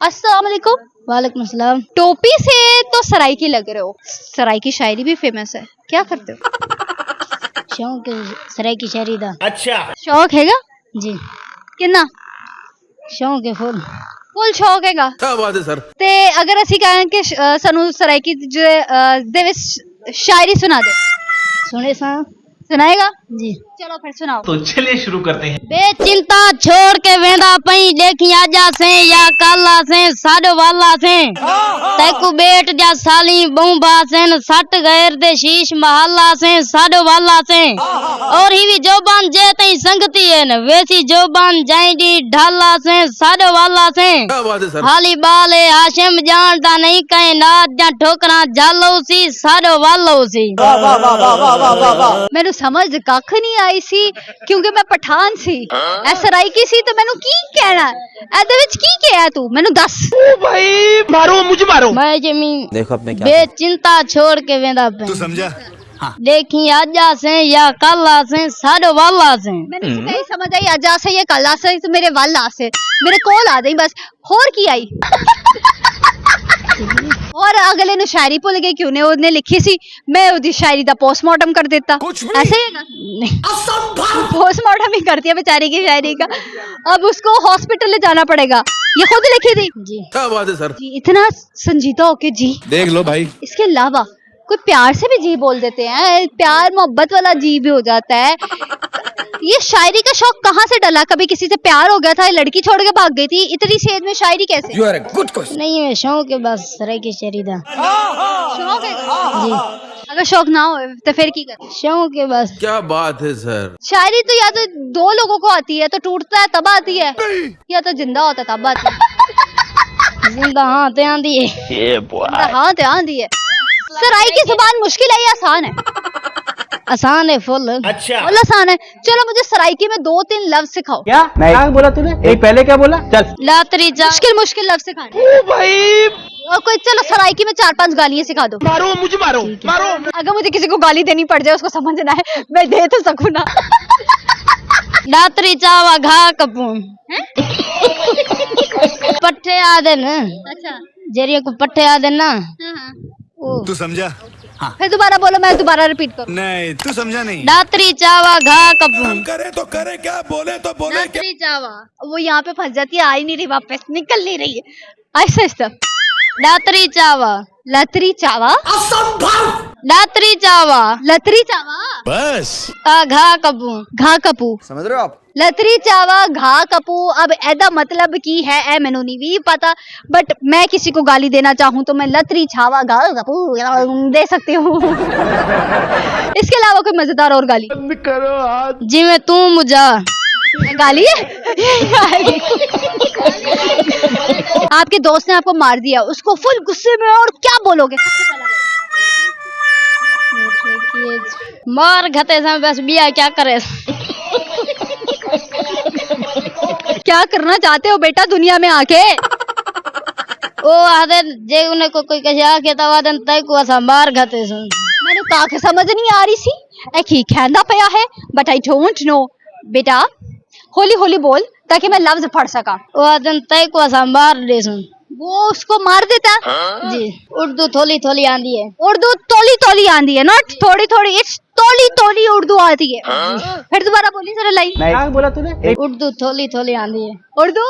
अस्सलाम वालेकुम। वालेकुम सलाम। टोपी से तो सराइकी लग रहे हो, सराइकी शायरी भी फेमस है, क्या करते हो? शौक सराय की शायरी दा। अच्छा शौक हैगा जी किन्ना? शौक है फुल। फुल शौक हैगा। क्या बात है सर। ते अगर ਅਸੀਂ ਕਹਾਂ ਕਿ ਸਾਨੂੰ ਸਰਾइकी ਦੇ ਵਿੱਚ शायरी सुना दे, सुने सा सुनाएगा? जी। चलो फिर सुनाओ। तो चलिए शुरू करते हैं। बेचिंता छोड़ के वेंदा पई देखी आजा से या काला से साडो वाला से तैकू बेट जा साली बूंबा से सट गैर दे शीश महला से साडो वाला से और ही भी जोबान जे तई संगती है न वैसी जोबान जाईडी ढाला से साडो वाला से क्या बात है सर। हाली बाले हाशिम जानता नहीं कहीं नाद जा ठोकरा जालो सी साडो वालो सी। ਮੈਨੂੰ ਸਮਝ ਕੱਖ ਨਹੀਂ ਆਈ ਸੀ ਕਿਉਂਕਿ ਮੈਂ ਪਠਾਨ ਸੀ, ਐ ਸਰਾइकी ਸੀ ਤੇ ਮੈਨੂੰ ਕੀ ਕਹਿਣਾ ਇਹਦੇ ਵਿੱਚ ਕੀ ਕਿਹਾ ਤੂੰ ਮੈਨੂੰ ਦੱਸ। ओ भाई मारो मुझे मारो। मैं जमीन देखो अब मैं क्या बेचिंता छोड़ के वेंदा पे तू समझा। देखी आजा से या काला से साडो वाला से। ਮੈਨੂੰ ਨਹੀਂ ਸਮਝ ਆਈ ਅੱਜ ਆਸੇ ਇਹ ਕੱਲ ਆਸੇ ਤੇ ਮੇਰੇ ਵੱਲ ਆਸੇ ਮੇਰੇ ਕੋਲ ਆ ਗਈ ਬਸ, ਹੋਰ ਕੀ ਆਈ? और अगले ने शायरी भुल गई क्यों ने उसने लिखी सी, मैं उसकी शायरी का पोस्टमार्टम कर देता, ऐसे ही पोस्टमार्टम ही कर दिया बेचारी की शायरी का। अब उसको हॉस्पिटल ले जाना पड़ेगा, ये खुद लिखी थी जी। क्या बात है सर। जी। इतना संजीदा होके जी, देख लो भाई। इसके अलावा कोई प्यार से भी जी बोल देते हैं, प्यार मोहब्बत वाला जी भी हो जाता है। ये शायरी का शौक कहाँ से डला? कभी किसी से प्यार हो गया था, लड़की छोड़ के भाग गई थी, इतनी सी एज में शायरी कैसे? You are a good question. नहीं है शौक है बस सराय की शायरी दा। शौक है जी। अगर शौक ना हो तो फिर की कर? शौक है बस। क्या बात है सर। शायरी तो या तो दो लोगों को आती है, तो टूटता है तब आती है, या तो जिंदा होता तब आती है। जिंदा हाँ ते आंदी है। जिंदा हाँ तो आंदी है। सराय की जुबान मुश्किल है या आसान है? आसान है फुल। अच्छा बोला आसान है। चलो मुझे सराइकी में 2-3 लफ्ज सिखाओ। क्या क्या बोला तूने? एक पहले क्या बोला? चल लातरी जा मुश्किल मुश्किल लफ्ज सिखाने। ओ भाई और कोई चलो सराइकी में 4-5 गालियां सिखा दो। मारो मुझे मारो मारो। अगर मुझे किसी को गाली देनी पड़ जाए उसको समझना है, मैं दे तो सकूं ना। लातरी चावा घा कपूं पट्टे आदे न अच्छा जेरिया को पट्टे आदे ना वो तू समझा। फिर दोबारा बोलो, मैं दोबारा रिपीट करूं। नहीं तू समझा नहीं। लातरी चावा घा कपूं करे तो करे क्या, बोले तो बोले क्या। लातरी चावा वो यहाँ पे फंस जाती है, आ ही नहीं रही वापस, निकल नहीं रही है। ऐसा ऐसा लातरी चावा लतरी चावा लातरी चावा लतरी चावा बस का घा कपूं घा कपू समझ रहे हो आप। लतरी चावा घा कपू। अब एदा मतलब की है ए मैनू नहीं भी पता, बट मैं किसी को गाली देना चाहूँ तो मैं लतरी छावा घा कपू दे सकती हूँ। इसके अलावा कोई मजेदार और गाली? जिਵੇਂ तू मुझा गाली है? आपके दोस्त ने आपको मार दिया, उसको फुल गुस्से में और क्या बोलोगे? मार घते से बस बिया क्या करे। क्या करना चाहते हो बेटा दुनिया में आके? ओ आदे जे उन्हें को कोई कहे आके तब आदन तय को असा मार घते से मैंने काके समझ नहीं आ रही सी, एक ही कहना पया है, बट आई डोंट नो। बेटा होली होली बोल ताकि मैं लफ्ज पढ़ सका। ओ आदन तय को असा मार दे सुन वो उसको मार देता। जी। उर्दू थोली थोली आंदी है। उर्दू तोली तोली आंदी है, नॉट थोड़ी थोड़ी, इट्स तोली तोली उर्दू आती है। फिर दोबारा बोली जरा लाइन। क्या बोला तूने? उर्दू थोली थोली आंदी है। उर्दू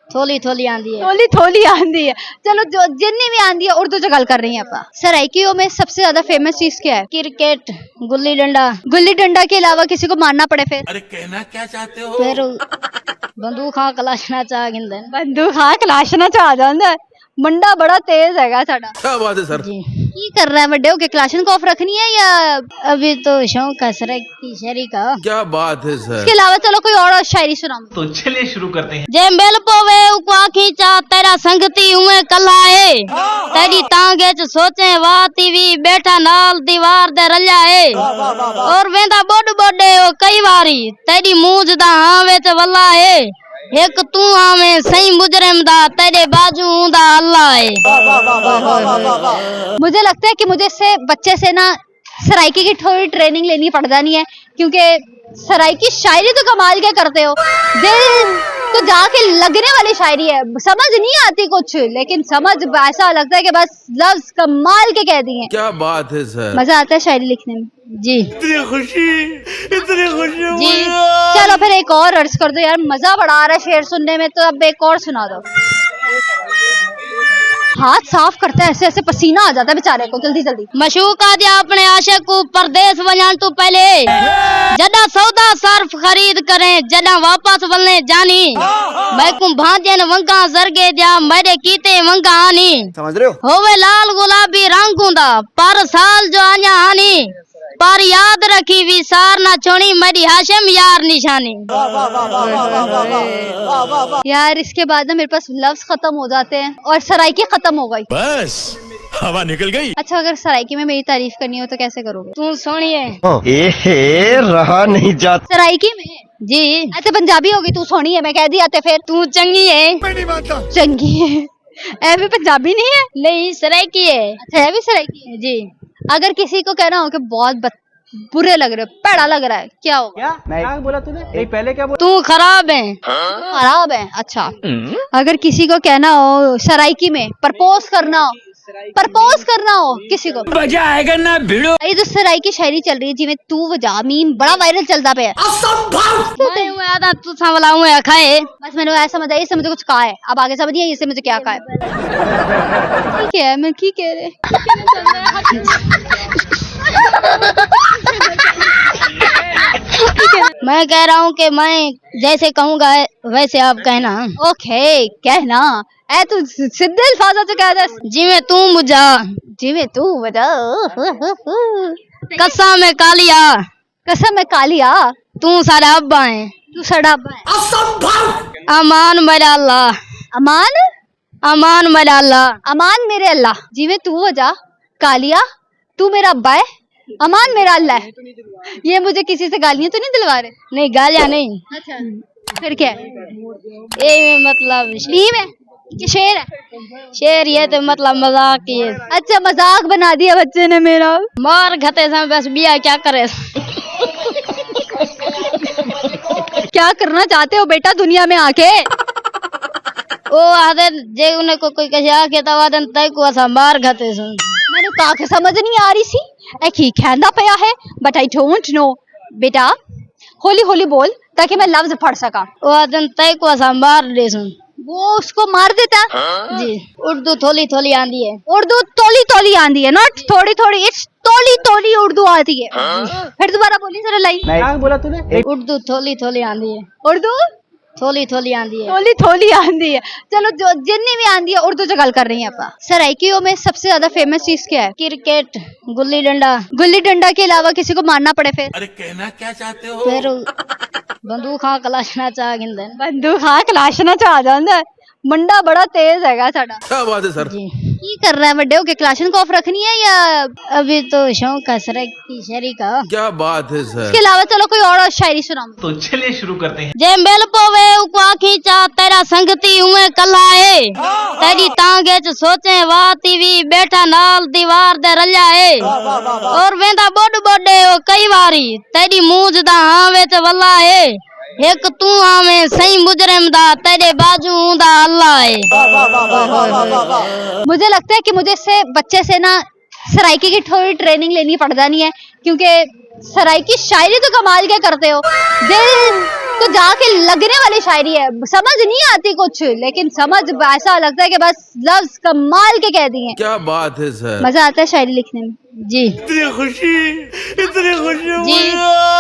थोली थोली आंदी है। थोली थोली आंदी है। चलो जो जितनी भी आंदी है उर्दू च गल कर रही हैं आप। सराइकियों में सबसे ज्यादा फेमस चीज क्या है? क्रिकेट गुल्ली डंडा। गुल्ली डंडा के अलावा किसी को मारना पड़े फिर? अरे कहना क्या चाहते हो। फिर बंदूक हाँ कलाशना चाह गिंदे बंदूक हाँ कलाशना चाह जाता है। मुंडा बड़ा तेज हैगा साडा। क्या बात है सर। जी। की कर रहा है बड़े होके? क्लाशनकॉफ रखनी है या? अभी तो शौक है सराय की शायरी का। क्या बात है सर। इसके अलावा चलो कोई और शायरी सुनाओ। तो चलिए शुरू करते हैं। जे मेल पोवे उकवा खींचा तेरा संगती हुए कलाए तेरी तांगे च सोचे वाती भी बैठा नाल दीवार दे रल्लाए और वेंदा बोड बोडे ओ कई वारी तेरी मूंज दा हां विच वल्लाए एक तू आवे सही मुजरिम दा तेरे बाजू दा अल्लाह है। मुझे लगता है कि मुझे इससे बच्चे से ना सराइकी की थोड़ी ट्रेनिंग लेनी पड़ जानी है, क्योंकि सराय की शायरी तो कमाल के करते हो, दिल तो जाके लगने वाली शायरी है, समझ नहीं आती कुछ, लेकिन समझ ऐसा लगता है कि बस लफ्ज कमाल के कह दिए। क्या बात है सर। मजा आता है शायरी लिखने में जी। इतनी खुशी जी चलो फिर एक और अर्ज कर दो यार, मजा बड़ा आ रहा है शेर सुनने में, तो अब एक और सुना दो। हाथ साफ करता है, ऐसे ऐसे पसीना आ जाता है बेचारे को, जल्दी जल्दी। मशूका दिया अपने आशिक को परदेस वजान तू पहले, जदा सौदा सर्फ खरीद करें जदा वापस वलने जानी, मैं को भांजन वंगा जरगे दिया मेरे कीते वंगा आनी, समझ रहे हो? होवे लाल गुलाबी रंगूंदा पर साल जो आया आनी, पर याद रखी विसार ना छोड़ी मेरी हाशिम यार निशानी। यार इसके बाद ना मेरे पास लफ्ज खत्म हो जाते हैं और सराइकी खत्म हो गई। बस हवा निकल गई। अच्छा, अगर सराइकी में मेरी तारीफ करनी हो तो कैसे करोगे? तू सोनिए रहा नहीं जाता। सराइकी में जी। अच्छा पंजाबी होगी, तू सोनी है, मैं कह दिया ते फिर तू चंगी है। मैं नहीं मानता। चंगी है, ऐ भी पंजाबी नहीं है? नहीं सराइकी है। अच्छा है भी सराइकी है। जी। अगर किसी को कहना हो कि बहुत बुरे लग रहे हो, पैड़ा लग रहा है, क्या होगा? क्या क्या बोला तूने? नहीं पहले क्या बोला? तू खराब है। खराब है। अच्छा, अगर किसी को कहना हो सराइकी में प्रपोज करना हो किसी को, मजा आएगा ना भिड़ो। ये जो सराइकी शायरी चल रही है जिਵੇਂ तू वजा मीम बड़ा वायरल चलता पे है। मैं हूँ आधा तू सांवला हूँ या खाए। बस मैंने ऐसा समझ आई, इससे मुझे कुछ कहा है, अब आगे समझिए इससे मुझे क्या कहा है। ठीक है, मैं की कह रहे मैं कह रहा हूँ कि मैं जैसे कहूँगा वैसे आप कहना। ओके, कहना ऐ तू सीधे अल्फाजा च कह दस, जिਵੇਂ तू मुझा जिਵੇਂ तू वजा कसम में कालिया कसम में कालिया तू सारा अब्बा है तू सड़ा अब्बा है। अमान मेरा अल्लाह अमान अमान मेरा अल्लाह अमान मेरे अल्लाह, जिਵੇਂ तू वजा कालिया तू मेरा अब्बा है, अमान मेरा अल्लाह है। ये मुझे किसी से गालियां तो नहीं दिलवा रहे? नहीं गालियाँ नहीं। अच्छा, फिर क्या है? ये मतलब मीम है कि शेर है? शेर ये तो मतलब मजाक ही है। अच्छा, मजाक बना दिया बच्चे ने मेरा। मार खते समय बस बिया क्या करे। क्या करना चाहते हो बेटा दुनिया में आके? ओ आदे जे उन्हें कोई कहे आके तवादन तय को ऐसा मार खते सुन। मैंने कहा कि समझ नहीं आ रही सी, एक ही कहना पया है, बट आई डोंट नो। बेटा होली होली बोल ताकि मैं लफ्ज पढ़ सका। ओ आदन तय को ऐसा मार दे सुन। वो उसको मार देता जी। उर्दू थोली थोली आंदी है। उर्दू तोली तोली आंदी है, नॉट थोड़ी थोड़ी, इट्स तोली तोली उर्दू आती है। फिर दोबारा बोली जरा लाइन। क्या बोला तूने? उर्दू थोली थोली आंदी है। उर्दू थोली थोली आंदी है। थोली थोली आंदी है। चलो जो जितनी भी आंदी है उर्दू च गल कर रही है आप। सराइकियों में सबसे ज्यादा फेमस चीज क्या है? क्रिकेट, गुल्ली डंडा। गुल्ली डंडा के अलावा किसी को मारना पड़े फिर? अरे कहना क्या चाहते हो? फिर बंदूक हाँ कलाशना चाह गिंदन। बंदूक हाँ कलाशना चाह जांदा। मुंडा बड़ा तेज हैगा साडा। क्या बात है सर। जी। की कर रहा है बड्डे होके, क्लाशन को ऑफ रखनी है या? अभी तो शौक है सर की शरी का। क्या बात है सर। इसके अलावा चलो कोई और शायरी सुनाओ। तो चलिए शुरू करते हैं। जे बेल पोवे उको खींचा तेरा संगती उमे कलाए, तेरी तांगे च सोचे वाह टीवी बैठा नाल दीवार दे रल्लाए, और वेंदा बोड बोडे ओ कई वारी तेरी मूंज दा हां विच वल्लाए, एक तू आवे सही मुजरिम दा तेरे बाजू दा अल्लाह है। मुझे लगता है कि मुझे इससे बच्चे से ना सराइकी की थोड़ी ट्रेनिंग लेनी पड़ जानी है, क्योंकि सराइकी शायरी तो कमाल के करते हो, दिल तो जाके लगने वाली शायरी है, समझ नहीं आती कुछ, लेकिन समझ ऐसा लगता है कि बस लफ्ज कमाल के कह दिए। क्या बात है सर। मजा आता है शायरी लिखने में जी। इतनी खुशी जी।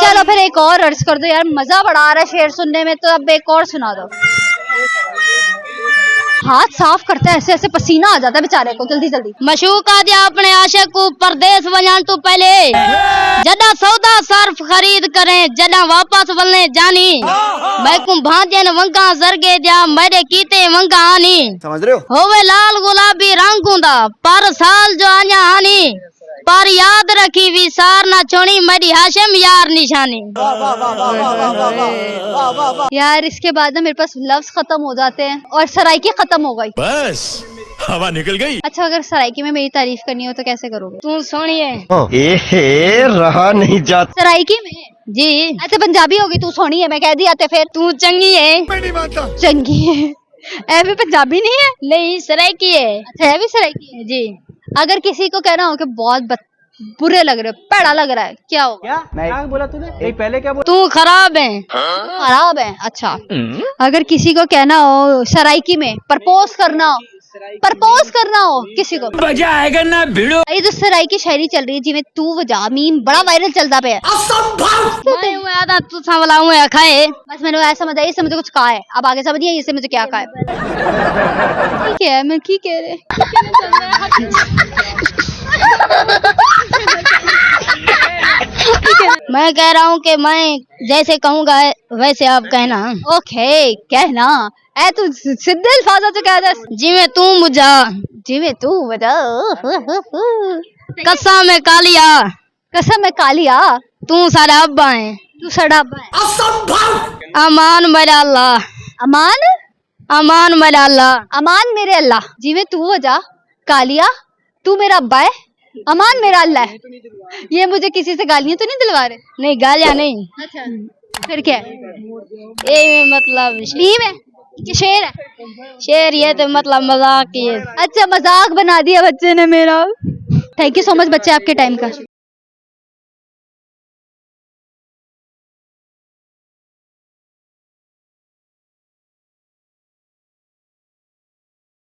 चलो फिर एक और अर्ज कर दो यार, मजा बड़ा आ रहा है शेर सुनने में, तो अब एक और सुना दो। हाथ साफ करता है, ऐसे ऐसे पसीना आ जाता है बेचारे को, जल्दी जल्दी। मशूका दिया अपने आशिक को परदेस वजान तू पहले, जदा सौदा सर्फ खरीद करें जदा वापस वलने जानी, मैं को भांजन वंगा जरगे दिया मेरे कीते वंगा आनी, समझ रहे हो? होवे लाल गुलाबी रंगूंदा पर साल जो आया आनी, पर याद रखी विसार ना छोड़ी मेरी हाशिम यार निशानी। यार इसके बाद ना मेरे पास लफ्ज खत्म हो जाते हैं और सराइकी खत्म हो गई। बस हवा निकल गई। अच्छा, अगर सराइकी में मेरी तारीफ करनी हो तो कैसे करोगे? तू सोनिए रहा नहीं जाता। सराइकी में जी ऐसे पंजाबी होगी तू सोनी है मैं कह दिया ते फिर तू चंगी है चंगी है ऐ भी पंजाबी नहीं है नहीं सराइकी है अच्छा है भी सराइकी है जी अगर किसी को कहना हो कि बहुत बुरे लग रहे हो पैड़ा लग रहा है क्या होगा क्या क्या बोला तूने नहीं पहले क्या बोला तू खराब है खराब है अच्छा अगर किसी को कहना हो सराइकी में प्रपोज करना हो किसी को मजा आएगा ना भिड़ो ये जो सराइकी शायरी चल रही है जिमें तू वजा मीम बड़ा वायरल चलता पे मैं आधा तू सांवला हूँ खाए बस मैंने ऐसा समझ आई इससे मुझे कुछ कहा है अब आगे समझिए इससे मुझे क्या कहा है ठीक है मैं की कह रहे मैं कह रहा हूँ कि मैं जैसे कहूँगा वैसे आप कहना ओके कहना ऐ तू सीधे अल्फाजा च कह दस जिਵੇਂ तू मुझा जिमें तू वजा कसम में कालिया कसम है कालिया तू सारा अब्बा है तू सड़ा है अमान मेरा अल्लाह अमान अमान मेरा अल्लाह अमान मेरे अल्लाह जिमें तू वजा कालिया तू मेरा अब्बा है अमान मेरा अल्लाह है ये मुझे किसी से गालियां तो नहीं दिलवा रहे नहीं गालियाँ नहीं अच्छा फिर क्या है ये मतलब मीम है कि शेर है शेर ये तो मतलब मजाक ही है अच्छा मजाक बना दिया बच्चे ने मेरा थैंक यू सो मच बच्चे आपके टाइम का